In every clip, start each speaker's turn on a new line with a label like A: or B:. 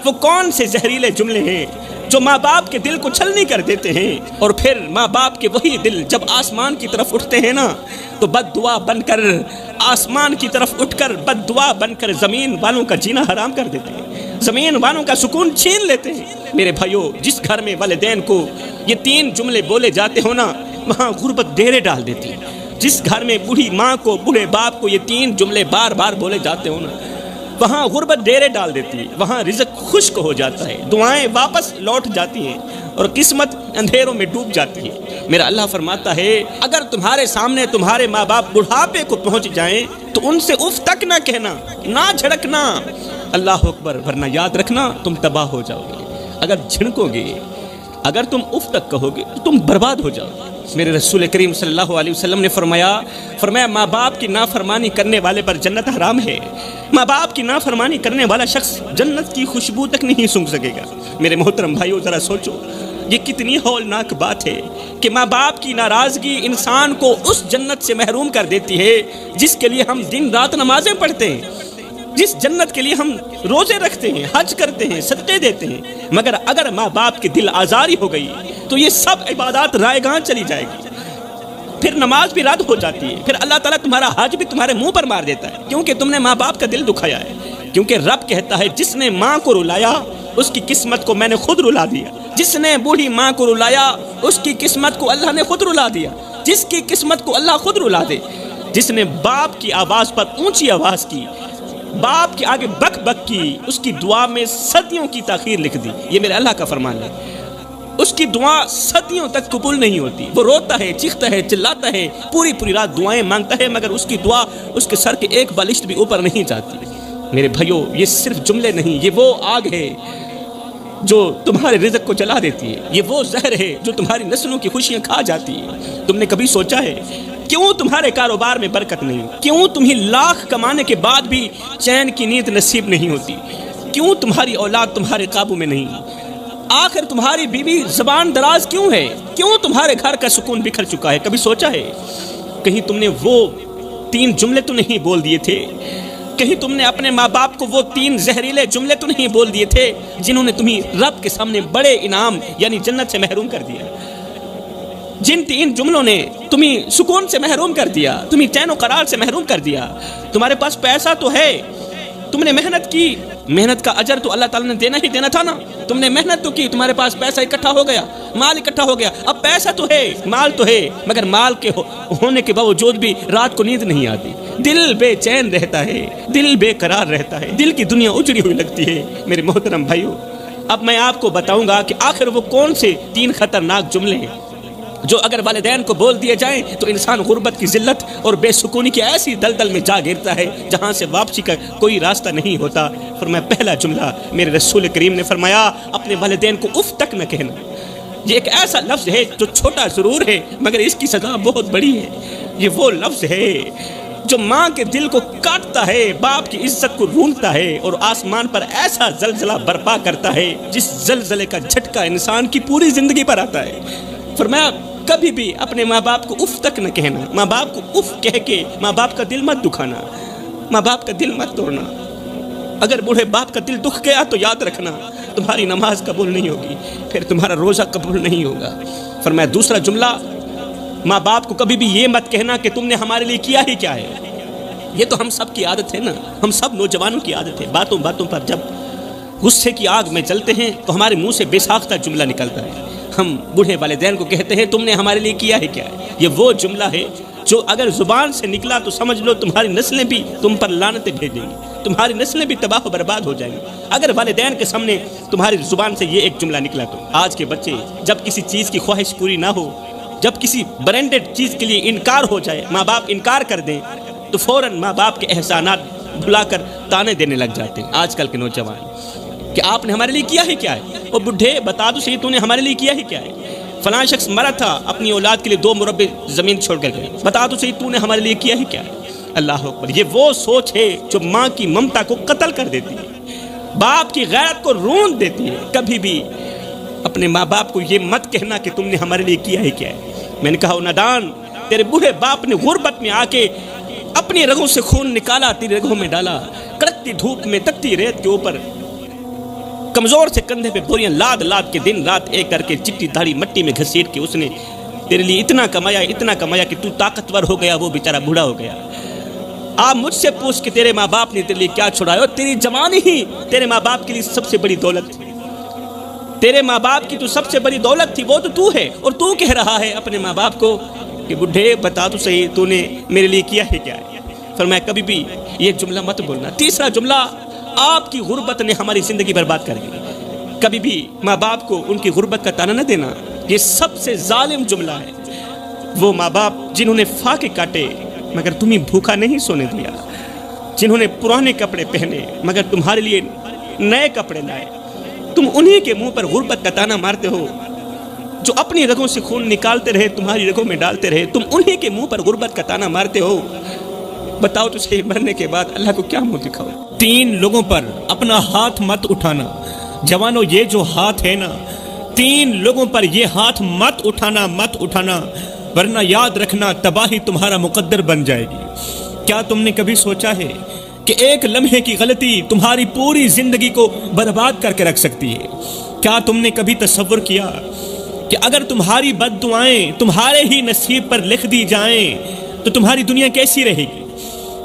A: وہ کون سے زہریلے جملے ہیں جو ماں باپ کے دل کو چھلنی کر دیتے ہیں، اور پھر ماں باپ کے وہی دل جب آسمان کی طرف اٹھتے ہیں نا تو بد دعا بن کر آسمان کی طرف اٹھ کر بد دعا بن کر زمین والوں کا جینا حرام کر دیتے ہیں، زمین والوں کا سکون چھین لیتے ہیں۔ میرے بھائیو، جس گھر میں والدین کو یہ 3 جملے بولے جاتے ہو نا، وہاں غربت ڈیرے ڈال دیتی ہے۔ جس گھر میں بوڑھی ماں کو، بوڑھے باپ کو یہ 3 جملے بار بار بولے جاتے ہو نا، وہاں غربت ڈیرے ڈال دیتی ہے، وہاں رزق خشک ہو جاتا ہے، دعائیں واپس لوٹ جاتی ہیں اور قسمت اندھیروں میں ڈوب جاتی ہے۔ میرا اللہ فرماتا ہے، اگر تمہارے سامنے تمہارے ماں باپ بڑھاپے کو پہنچ جائیں تو ان سے اف تک نہ کہنا، نہ جھڑکنا، اللہ اکبر، ورنہ یاد رکھنا تم تباہ ہو جاؤ گے۔ اگر جھڑکو گے، اگر تم اف تک کہو گے تو تم برباد ہو جاؤ گے۔ میرے رسول کریم صلی اللہ علیہ وسلم نے فرمایا ماں باپ کی نافرمانی کرنے والے پر جنت حرام ہے۔ ماں باپ کی نافرمانی کرنے والا شخص جنت کی خوشبو تک نہیں سونگھ سکے گا۔ میرے محترم بھائیو، ذرا سوچو، یہ کتنی ہولناک بات ہے کہ ماں باپ کی ناراضگی انسان کو اس جنت سے محروم کر دیتی ہے جس کے لیے ہم دن رات نمازیں پڑھتے ہیں، جس جنت کے لیے ہم روزے رکھتے ہیں، حج کرتے ہیں، صدقے دیتے ہیں، مگر اگر ماں باپ کی دل آزاری ہو گئی تو یہ سب عبادات رائے گاں چلی جائے گی، پھر نماز بھی رد ہو جاتی ہے، پھر اللہ تعالیٰ تمہارا حج بھی تمہارے منہ پر مار دیتا ہے، کیونکہ تم نے ماں باپ کا دل دکھایا ہے۔ کیونکہ رب کہتا ہے، جس نے ماں کو رلایا اس کی قسمت کو میں نے خود رلا دیا، جس نے بوڑھی ماں کو رلایا اس کی قسمت کو اللہ نے خود رلا دیا، جس کی قسمت کو اللہ خود رلا دے، جس نے باپ کی آواز پر اونچی آواز کی، باپ کے آگے بک بک کی، اس کی دعا میں صدیوں کی تاخیر لکھ دی۔ یہ میرے اللہ کا فرمان ہے، اس کی دعا صدیوں تک قبول نہیں ہوتی، وہ روتا ہے، چیختا ہے، چلاتا ہے، پوری رات دعائیں مانگتا ہے، مگر اس کی دعا اس کے سر کے ایک بالشت بھی اوپر نہیں جاتی۔ میرے بھائیو، یہ صرف جملے نہیں، یہ وہ آگ ہے جو تمہارے رزق کو جلا دیتی ہے، یہ وہ زہر ہے جو تمہاری نسلوں کی خوشیاں کھا جاتی ہے۔ تم نے کبھی سوچا ہے کیوں تمہارے کاروبار میں برکت نہیں؟ کیوں تمہیں لاکھ کمانے کے بعد بھی چین کی نیند نصیب نہیں ہوتی؟ کیوں تمہاری اولاد تمہارے قابو میں نہیں؟ آخر تمہاری بیوی زبان دراز کیوں ہے؟ کیوں تمہارے گھر کا سکون بکھر چکا ہے؟ کبھی سوچا ہے کہیں تم نے وہ 3 جملے تو نہیں بول دیے تھے؟ کہیں تم نے اپنے ماں باپ کو وہ 3 زہریلے جملے تو نہیں بول دیے تھے جنہوں نے تمہیں رب کے سامنے بڑے انعام یعنی جنت سے محروم کر دیا؟ جن 3 جملوں نے تمہیں سکون سے محروم کر دیا، تمہیں چین و قرار سے محروم کر دیا۔ تمہارے پاس پیسہ تو ہے، تم نے محنت کی، محنت کا اجر تو اللہ تعالیٰ نے دینا ہی دینا تھا نا۔ تم نے محنت تو کی، تمہارے پاس پیسہ اکٹھا ہو گیا، مال اکٹھا ہو گیا، اب پیسہ تو ہے، مال تو ہے، مگر مال کے ہونے کے باوجود بھی رات کو نیند نہیں آتی، دل بے چین رہتا ہے، دل بے قرار رہتا ہے، دل کی دنیا اجڑی ہوئی لگتی ہے۔ میرے محترم بھائیو، اب میں آپ کو بتاؤں گا کہ آخر وہ کون سے 3 خطرناک جملے ہیں جو اگر والدین کو بول دیے جائیں تو انسان غربت کی ذلت اور بے سکونی کی ایسی دلدل میں جا گرتا ہے جہاں سے واپسی کا کوئی راستہ نہیں ہوتا۔ فرمایا، پہلا جملہ میرے رسول کریم نے فرمایا، اپنے والدین کو اف تک نہ کہنا۔ یہ ایک ایسا لفظ ہے جو چھوٹا ضرور ہے مگر اس کی سزا بہت بڑی ہے۔ یہ وہ لفظ ہے جو ماں کے دل کو کاٹتا ہے، باپ کی عزت کو رونگتا ہے اور آسمان پر ایسا زلزلہ برپا کرتا ہے جس زلزلے کا جھٹکا انسان کی پوری زندگی پر آتا ہے۔ فرمایا، کبھی بھی اپنے ماں باپ کو اف تک نہ کہنا، ماں باپ کو اف کہہ کے ماں باپ کا دل مت دکھانا، ماں باپ کا دل مت توڑنا۔ اگر بوڑھے باپ کا دل دکھ گیا تو یاد رکھنا تمہاری نماز قبول نہیں ہوگی، پھر تمہارا روزہ قبول نہیں ہوگا۔ فرمایا، دوسرا جملہ، ماں باپ کو کبھی بھی یہ مت کہنا کہ تم نے ہمارے لیے کیا ہی کیا ہے۔ یہ تو ہم سب کی عادت ہے نا، ہم سب نوجوانوں کی عادت ہے، باتوں پر جب غصے کی آگ میں جلتے ہیں تو ہمارے منہ سے بے ساختہ جملہ نکلتا ہے۔ ہم بوڑھے والدین کو کہتے ہیں تم نے ہمارے لیے کیا ہے کیا ہے۔ یہ وہ جملہ ہے جو اگر زبان سے نکلا تو سمجھ لو تمہاری نسلیں بھی تم پر لعنتیں بھیجیں گی، تمہاری نسلیں بھی تباہ و برباد ہو جائیں گی اگر والدین کے سامنے تمہاری زبان سے یہ ایک جملہ نکلا تو۔ آج کے بچے جب کسی چیز کی خواہش پوری نہ ہو، جب کسی برانڈڈ چیز کے لیے انکار ہو جائے، ماں باپ انکار کر دیں تو فوراً ماں باپ کے احسانات بھلا کر تانے دینے لگ جاتے ہیں آج کل کے نوجوان کہ آپ نے ہمارے لیے کیا ہے کیا ہے۔ اور بڈھے بتا دو صحیح، تو نے ہمارے لیے کیا ہے کیا ہے۔ فلاں شخص مرا تھا، اپنی اولاد کے لیے 2 مربع زمین چھوڑ کر گئے، بتا دو صحیح تو نے ہمارے لیے کیا ہے کیا ہے۔ اللہ اکبر، یہ وہ سوچ ہے جو ماں کی ممتا کو قتل کر دیتی ہے، باپ کی غیرت کو روند دیتی ہے۔ کبھی بھی اپنے ماں باپ کو یہ مت کہنا کہ تم نے ہمارے لیے کیا ہے کیا ہے۔ میں نے کہا، نادان، تیرے بوڑھے باپ نے غربت میں آ کے اپنی رگوں سے خون نکالا، تیری رگوں میں ڈالا، کڑکتی دھوپ میں تکتی ریت کے اوپر کمزور سے کندھے پہ بوریاں لاد لاد کے دن رات ایک کر کے چٹی داڑھی مٹی میں گھسیٹ کے اس نے تیرے لیے اتنا کمایا کہ تو طاقتور ہو گیا، وہ بیچارہ بوڑھا ہو گیا۔ آپ مجھ سے پوچھ کہ تیرے ماں باپ نے تیرے لیے کیا چھوڑایا؟ تیری جوانی ہی تیرے ماں باپ کے لیے سب سے بڑی دولت تھی۔ تیرے ماں باپ کی تو سب سے بڑی دولت تھی، وہ تو ہے، اور تو کہہ رہا ہے اپنے ماں باپ کو کہ بڈھے بتا تو صحیح تو نے میرے لیے کیا ہے کیا ہے؟ فرمایا کبھی بھی یہ جملہ مت بولنا۔ تیسرا جملہ، آپ کی غربت نے ہماری زندگی برباد کر دی۔ کبھی بھی ماں باپ کو ان کی غربت کا تانا نہ دینا، یہ سب سے ظالم جملہ ہے۔ وہ ماں باپ جنہوں نے فاقے کاٹے مگر تمہیں بھوکا نہیں سونے دیا، جنہوں نے پرانے کپڑے پہنے مگر تمہارے لیے نئے کپڑے لائے، تم انہی کے منہ پر غربت کا تانا مارتے ہو۔ جو اپنی رگوں سے خون نکالتے رہے تمہاری رگوں میں ڈالتے رہے، تم انہی کے منہ پر غربت کا تانا مارتے ہو۔ بتاؤ تو صحیح، مرنے کے بعد اللہ کو کیا منہ دکھاؤ؟
B: 3 لوگوں پر اپنا ہاتھ مت اٹھانا۔ جوانوں، یہ جو ہاتھ ہے نا، 3 لوگوں پر یہ ہاتھ مت اٹھانا، ورنہ یاد رکھنا تباہی تمہارا مقدر بن جائے گی۔ کیا تم نے کبھی سوچا ہے کہ ایک لمحے کی غلطی تمہاری پوری زندگی کو برباد کر کے رکھ سکتی ہے؟ کیا تم نے کبھی تصور کیا کہ اگر تمہاری بد دعائیں تمہارے ہی نصیب پر لکھ دی جائیں تو تمہاری دنیا کیسی رہے گی؟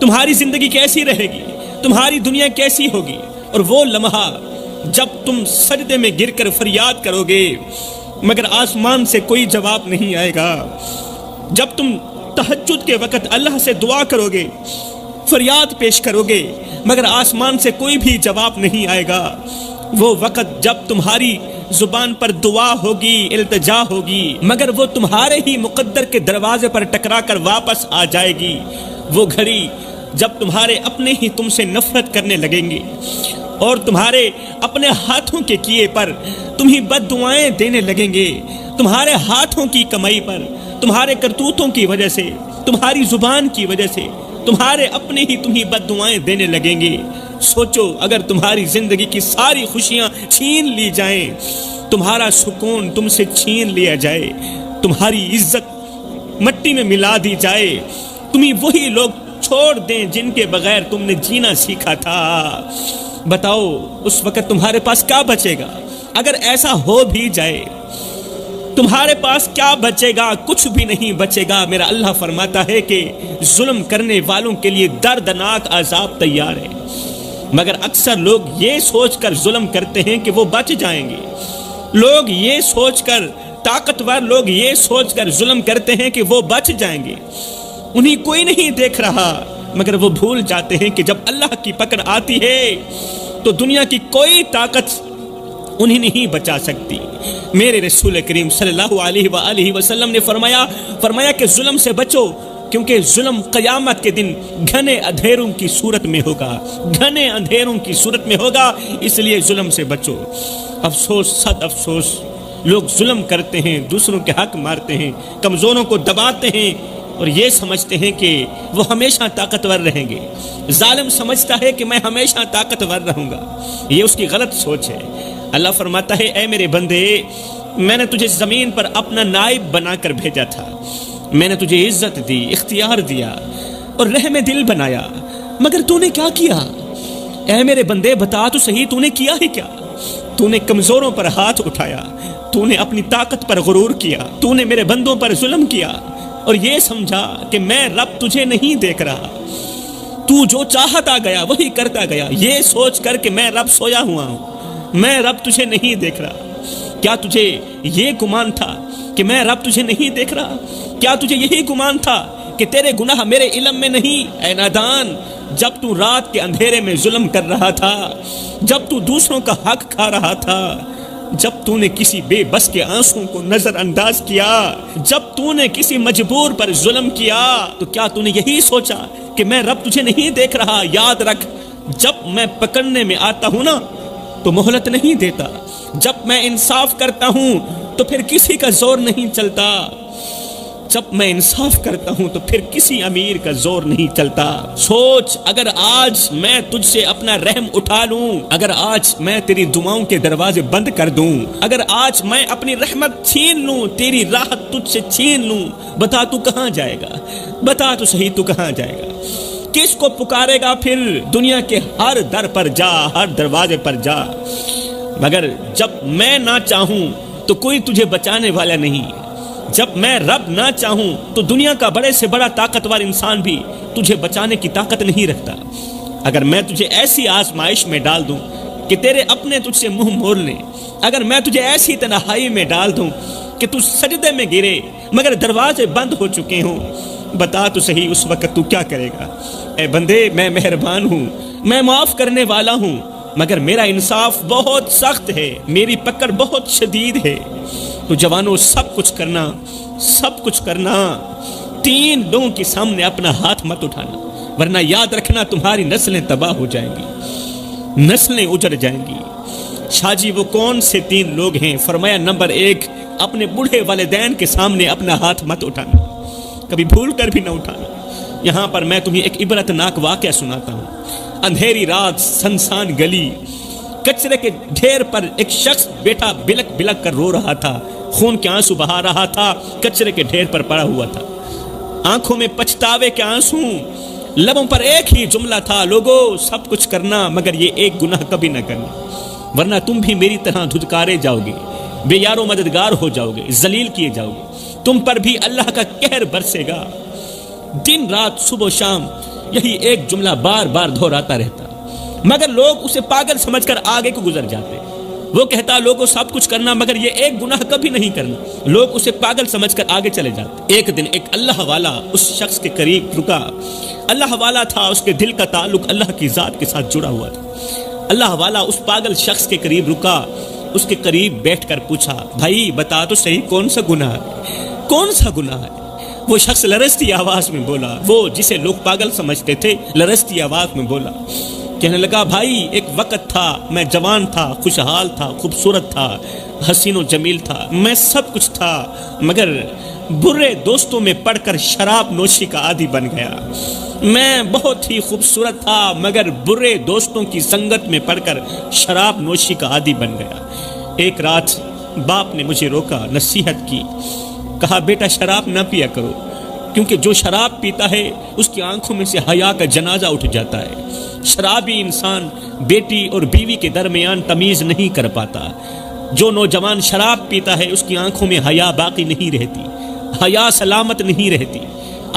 B: تمہاری زندگی کیسی رہے گی؟ تمہاری دنیا کیسی ہوگی؟ اور وہ لمحہ جب تم سجدے میں گر کر فریاد کرو گے مگر آسمان سے کوئی جواب نہیں آئے گا، جب تم تہجد کے وقت اللہ سے دعا کرو گے، فریاد پیش کرو گے مگر آسمان سے کوئی بھی جواب نہیں آئے گا، وہ وقت جب تمہاری زبان پر دعا ہوگی، التجا ہوگی مگر وہ تمہارے ہی مقدر کے دروازے پر ٹکرا کر واپس آ جائے گی، وہ گھڑی جب تمہارے اپنے ہی تم سے نفرت کرنے لگیں گے اور تمہارے اپنے ہاتھوں کے کیے پر تمہیں بد دعائیں دینے لگیں گے، تمہارے ہاتھوں کی کمائی پر، تمہارے کرتوتوں کی وجہ سے، تمہاری زبان کی وجہ سے تمہارے اپنے ہی تمہیں بد دعائیں دینے لگیں گے۔ سوچو اگر تمہاری زندگی کی ساری خوشیاں چھین لی جائیں، تمہارا سکون تم سے چھین لیا جائے، تمہاری عزت مٹی میں ملا دی جائے، تمہیں وہی لوگ چھوڑ دیں جن کے بغیر تم نے جینا سیکھا تھا، بتاؤ اس وقت تمہارے پاس کیا بچے گا؟ اگر ایسا ہو بھی جائے تمہارے پاس کیا بچے گا؟ کچھ بھی نہیں بچے گا۔ میرا اللہ فرماتا ہے کہ ظلم کرنے والوں کے لیے دردناک عذاب تیار ہے، مگر اکثر لوگ یہ سوچ کر ظلم کرتے ہیں کہ وہ بچ جائیں گے، لوگ یہ سوچ کر، طاقتور لوگ یہ سوچ کر ظلم کرتے ہیں کہ وہ بچ جائیں گے، انہیں کوئی نہیں دیکھ رہا، مگر وہ بھول جاتے ہیں کہ جب اللہ کی پکڑ آتی ہے تو دنیا کی کوئی طاقت انہیں نہیں بچا سکتی۔ میرے رسول کریم صلی اللہ علیہ وآلہ وسلم نے فرمایا کہ ظلم سے بچو، کیونکہ ظلم قیامت کے دن گھنے اندھیروں کی صورت میں ہوگا، گھنے اندھیروں کی صورت میں ہوگا، اس لیے ظلم سے بچو۔ افسوس، صد افسوس، لوگ ظلم کرتے ہیں، دوسروں کے حق مارتے ہیں، کمزوروں کو دباتے ہیں اور یہ سمجھتے ہیں کہ وہ ہمیشہ طاقتور رہیں گے۔ ظالم سمجھتا ہے کہ میں ہمیشہ طاقتور رہوں گا، یہ اس کی غلط سوچ ہے۔ اللہ فرماتا ہے اے میرے بندے، میں نے تجھے زمین پر اپنا نائب بنا کر بھیجا تھا، میں نے تجھے عزت دی، اختیار دیا اور رحم دل بنایا، مگر تو نے کیا کیا؟ اے میرے بندے بتا تو صحیح، تو نے کیا ہی کیا؟ تو نے کمزوروں پر ہاتھ اٹھایا، تو نے اپنی طاقت پر غرور کیا، تو نے میرے بندوں پر ظلم کیا اور یہ سمجھا کہ میں رب تجھے نہیں دیکھ رہا، تو جو چاہتا گیا وہی کرتا گیا، یہ سوچ کر کہ میں رب سویا ہوا ہوں، میں رب تجھے نہیں دیکھ رہا۔ کیا تجھے یہ گمان تھا کہ میں رب تجھے نہیں دیکھ رہا؟ کیا تجھے یہی گمان تھا کہ تیرے گناہ میرے علم میں نہیں؟ اے نادان، جب تو رات کے اندھیرے میں ظلم کر رہا تھا، جب تو دوسروں کا حق کھا رہا تھا، جب تو نے کسی بے بس کے آنسوں کو نظر انداز کیا، جب تو نے کسی مجبور پر ظلم کیا، تو کیا تو نے یہی سوچا کہ میں رب تجھے نہیں دیکھ رہا؟ یاد رکھ، جب میں پکڑنے میں آتا ہوں نا تو مہلت نہیں دیتا، جب میں انصاف کرتا ہوں تو پھر کسی کا زور نہیں چلتا، جب میں انصاف کرتا ہوں تو پھر کسی امیر کا زور نہیں چلتا۔ سوچ، اگر آج میں تجھ سے اپنا رحم اٹھا لوں، اگر آج میں تیری دعاؤں کے دروازے بند کر دوں، اگر آج میں اپنی رحمت چھین لوں، تیری راحت تجھ سے چھین لوں، بتا تو کہاں جائے گا؟ بتا تو صحیح تو کہاں جائے گا؟ کس کو پکارے گا پھر؟ دنیا کے ہر در پر جا، ہر دروازے پر جا، مگر جب میں نہ چاہوں تو کوئی تجھے بچانے والا نہیں، جب میں رب نہ چاہوں تو دنیا کا بڑے سے بڑا طاقتور انسان بھی تجھے بچانے کی طاقت نہیں رکھتا۔ اگر میں تجھے ایسی آزمائش میں ڈال دوں کہ تیرے اپنے تجھ سے منہ موڑ لیں، اگر میں تجھے ایسی تنہائی میں ڈال دوں کہ تو سجدے میں گرے مگر دروازے بند ہو چکے ہوں، بتا تو صحیح اس وقت تو کیا کرے گا؟ اے بندے، میں مہربان ہوں، میں معاف کرنے والا ہوں، مگر میرا انصاف بہت سخت ہے، میری پکڑ بہت شدید ہے۔ تو جوانوں، سب کچھ کرنا، 3 لوگوں کے سامنے اپنا ہاتھ مت اٹھانا، ورنہ یاد رکھنا تمہاری نسلیں تباہ ہو جائیں گی، نسلیں اجڑ جائیں گی۔ شاہ جی وہ کون سے 3 لوگ ہیں؟ فرمایا نمبر 1، اپنے بوڑھے والدین کے سامنے اپنا ہاتھ مت اٹھانا، کبھی بھول کر بھی نہ اٹھانا۔ یہاں پر میں تمہیں ایک عبرتناک واقعہ سناتا ہوں۔ اندھیری رات، سنسان گلی، کچرے کے ڈھیر پر ایک شخص بیٹا بلک بلک کر رو رہا تھا، خون کے آنسو بہا رہا تھا، کچرے کے ڈھیر پر پڑا ہوا تھا، آنکھوں میں پچھتاوے کے آنسو، لبوں پر ایک ہی جملہ تھا، لوگو سب کچھ کرنا مگر یہ ایک گناہ کبھی نہ کرنا، ورنہ تم بھی میری طرح دھتکارے جاؤ گے، بے یار و مددگار ہو جاؤ گے، ذلیل کیے جاؤ گے، تم پر بھی اللہ کا قہر برسے گا۔ دن رات، صبح و شام یہی ایک جملہ بار بار دہراتا رہتا، مگر لوگ اسے پاگل سمجھ کر آگے کو گزر جاتے۔ وہ کہتا لوگوں سب کچھ کرنا مگر یہ ایک گناہ کبھی نہیں کرنا، لوگ اسے پاگل سمجھ کر آگے چلے جاتے۔ ایک دن ایک اللہ والا اس شخص کے قریب رکا، اللہ والا تھا، اس کے دل کا تعلق اللہ کی ذات کے ساتھ جڑا ہوا تھا۔ اللہ والا اس پاگل شخص کے قریب رکا، اس کے قریب بیٹھ کر پوچھا، بھائی بتا تو صحیح کون سا گناہ ہے، کون سا گناہ ہے؟ وہ شخص لرزتی آواز میں بولا، وہ جسے لوگ پاگل سمجھتے تھے لرزتی آواز میں بولا، کہنے لگا، بھائی ایک وقت تھا، میں جوان تھا، خوشحال تھا، خوبصورت تھا، حسین و جمیل تھا، میں سب کچھ تھا، مگر برے دوستوں میں پڑھ کر شراب نوشی کا عادی بن گیا۔ میں بہت ہی خوبصورت تھا مگر برے دوستوں کی سنگت میں پڑھ کر شراب نوشی کا عادی بن گیا۔ ایک رات باپ نے مجھے روکا، نصیحت کی، کہا بیٹا شراب نہ پیا کرو، کیونکہ جو شراب پیتا ہے اس کی آنکھوں میں سے حیا کا جنازہ اٹھ جاتا ہے۔ شرابی انسان بیٹی اور بیوی کے درمیان تمیز نہیں کر پاتا۔ جو نوجوان شراب پیتا ہے اس کی آنکھوں میں حیا باقی نہیں رہتی، حیا سلامت نہیں رہتی۔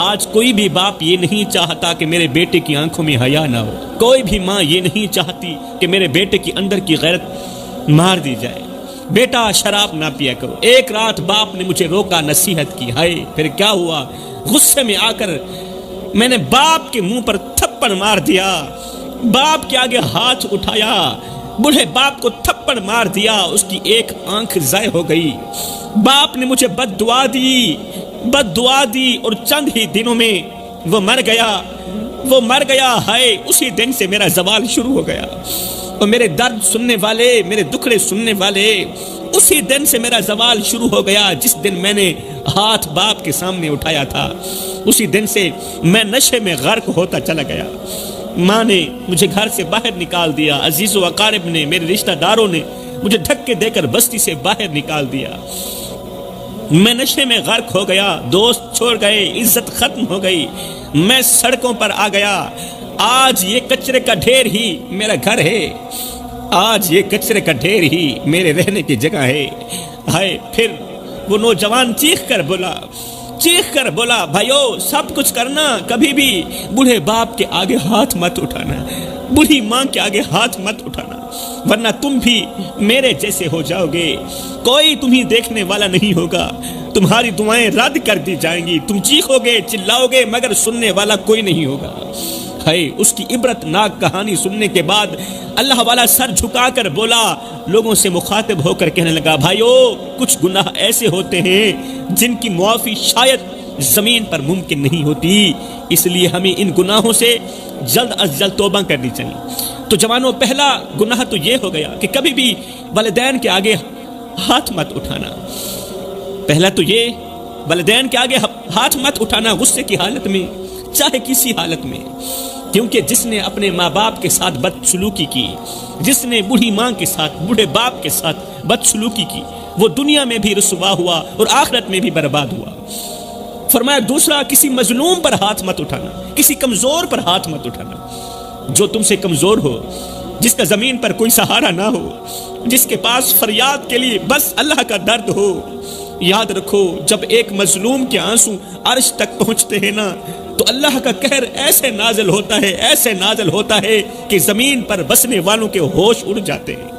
B: آج کوئی بھی باپ یہ نہیں چاہتا کہ میرے بیٹے کی آنکھوں میں حیا نہ ہو، کوئی بھی ماں یہ نہیں چاہتی کہ میرے بیٹے کی اندر کی غیرت مار دی جائے۔ بیٹا شراب نہ پیا کرو۔ ایک رات باپ نے مجھے روکا، نصیحت کی، ہائے پھر کیا ہوا؟ غصے میں آ کر میں نے باپ کے منہ پر تھپڑ مار دیا، باپ کے آگے ہاتھ اٹھایا، بوڑھے باپ کو تھپڑ مار دیا، اس کی ایک آنکھ ضائع ہو گئی۔ باپ نے مجھے بد دعا دی اور چند ہی دنوں میں وہ مر گیا۔ ہائے اسی دن سے میرا زوال شروع ہو گیا، اور میرے درد سننے والے، میرے دکھڑے سننے والے، اسی دن سے میرا زوال شروع ہو گیا جس دن میں نے ہاتھ باپ کے سامنے اٹھایا تھا۔ اسی دن سے میں نشے میں غرق ہوتا چلا گیا۔ ماں نے مجھے گھر سے باہر نکال دیا، عزیز و اقارب نے، میرے رشتہ داروں نے مجھے دھکے دے کر بستی سے باہر نکال دیا۔ میں نشے میں غرق ہو گیا، دوست چھوڑ گئے، عزت ختم ہو گئی، میں سڑکوں پر آ گیا۔ آج یہ کچرے کا ڈھیر ہی میرا گھر ہے، آج یہ کچرے کا ڈھیر ہی میرے رہنے کی جگہ ہے۔ ہائے پھر وہ نوجوان چیخ کر بولا بھائیو سب کچھ کرنا، کبھی بھی بوڑھے باپ کے آگے ہاتھ مت اٹھانا، بوڑھی ماں کے آگے ہاتھ مت اٹھانا، ورنہ تم بھی میرے جیسے ہو جاؤ گے، کوئی تمہیں دیکھنے والا نہیں ہوگا، تمہاری دعائیں رد کر دی جائیں گی، تم چیخو گے چلاؤ گے مگر سننے والا کوئی نہیں ہوگا۔ اس کی عبرت ناک کہانی سننے کے بعد اللہ والا سر جھکا کر بولا، لوگوں سے مخاطب ہو کر کہنے لگا، بھائیو کچھ گناہ ایسے ہوتے ہیں جن کی معافی شاید زمین پر ممکن نہیں ہوتی، اس لیے ہمیں ان گناہوں سے جلد از جلد توبہ کرنی چاہیے۔ تو جوانوں، پہلا گناہ تو یہ ہو گیا کہ کبھی بھی والدین کے آگے ہاتھ مت اٹھانا۔ پہلا تو یہ، والدین کے آگے ہاتھ مت اٹھانا، غصے کی حالت میں چاہے کسی حالت میں، کیونکہ جس نے اپنے ماں باپ کے ساتھ بدسلوکی کی، جس نے بوڑھی ماں کے ساتھ، بوڑھے باپ کے ساتھ بدسلوکی کی، وہ دنیا میں بھی رسوا ہوا اور آخرت میں بھی برباد ہوا۔ فرمایا دوسرا، کسی مظلوم پر ہاتھ مت اٹھانا، کسی کمزور پر ہاتھ مت اٹھانا۔ جو تم سے کمزور ہو، جس کا زمین پر کوئی سہارا نہ ہو،
A: جس کے پاس فریاد کے لیے بس اللہ کا درد ہو۔ یاد رکھو جب ایک مظلوم کے آنسو عرش تک پہنچتے ہیں نا تو اللہ کا قہر ایسے نازل ہوتا ہے، ایسے نازل ہوتا ہے کہ زمین پر بسنے والوں کے ہوش اڑ جاتے ہیں۔